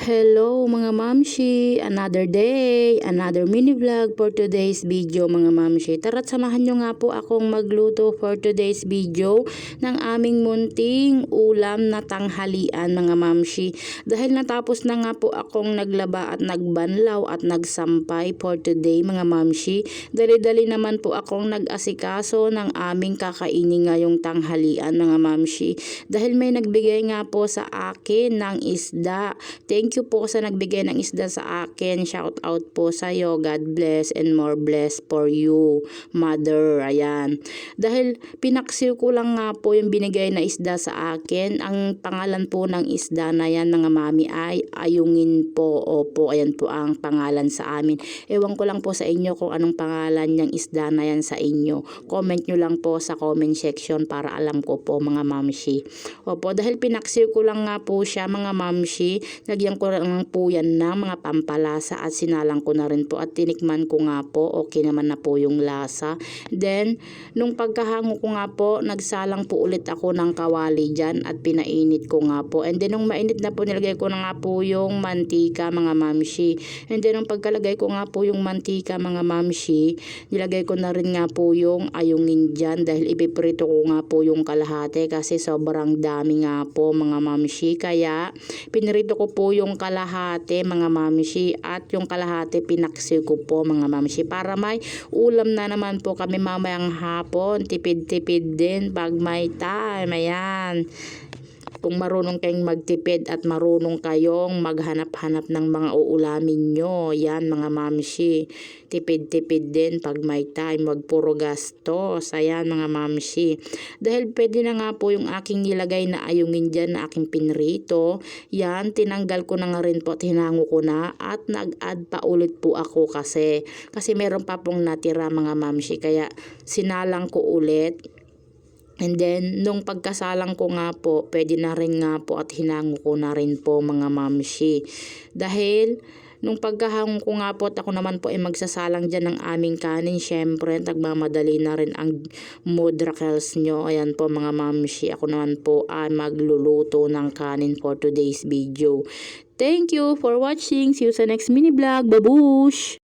Hello mga mamshi, another day, another mini vlog for today's video mga mamshi. Tara't samahan nyo nga po akong magluto for today's video ng aming munting ulam na tanghalian mga mamshi. Dahil natapos na nga po akong naglaba at nagbanlaw at nagsampay for today mga mamshi. Dali-dali naman po akong nag-asikaso ng aming kakainin ngayong tanghalian mga mamshi. Dahil may nagbigay nga po sa akin ng isda. Thank you po sa nagbigay ng isda sa akin. Shout out po sa iyo. God bless and more bless for you, mother. Ayan. Dahil pinaksiw ko lang nga po yung binigay na isda sa akin. Ang pangalan po ng isda na yan mga mami ay ayungin po. Opo, ayan po ang pangalan sa amin. Ewan ko lang po sa inyo kung anong pangalan ng isda na yan sa inyo. Comment nyo lang po sa comment section para alam ko po mga mamshi. Opo, dahil pinaksiw ko lang nga po siya mga mamshi. Lagyan ko lang po yan ng mga pampalasa at sinalang ko na rin po at tinikman ko nga po. Okay naman na po yung lasa. Then, nung pagkahango ko nga po, nagsalang po ulit ako ng kawali dyan at pinainit ko nga po. And then, nung mainit na po, nilagay ko na nga po yung mantika mga mamshi. And then, nung pagkalagay ko nga po yung mantika mga mamshi, nilagay ko na rin nga po yung ayungin dyan dahil ipiprito ko nga po yung kalahati kasi sobrang dami nga po mga mamshi. Kaya, pinirito ko po yung kalahati mga mamshi at yung kalahati pinaksi ko po mga mamshi para may ulam na naman po kami mamayang hapon. Tipid-tipid din pag may time. Ayan. Kung marunong kayong magtipid at marunong kayong maghanap-hanap ng mga uulamin nyo, yan mga mamshi. Tipid-tipid din pag may time, wag puro gastos. Ayan mga mamshi. Dahil pwede na nga po yung aking nilagay na ayungin dyan na aking pinrito. Yan, tinanggal ko na nga rin po at hinango ko na at nag-add pa ulit po ako kasi meron pa pong natira mga mamshi. Kaya sinalang ko ulit. And then, nung pagkasalang ko nga po, pwede na rin nga po at hinango ko na rin po mga mamshi. Dahil, nung pagkahango ko nga po at ako naman po ay magsasalang dyan ng aming kanin, syempre, nagmamadali na rin ang modrakels nyo. Ayan po mga mamshi, ako naman po ay magluluto ng kanin for today's video. Thank you for watching. See you sa next mini vlog. Babush!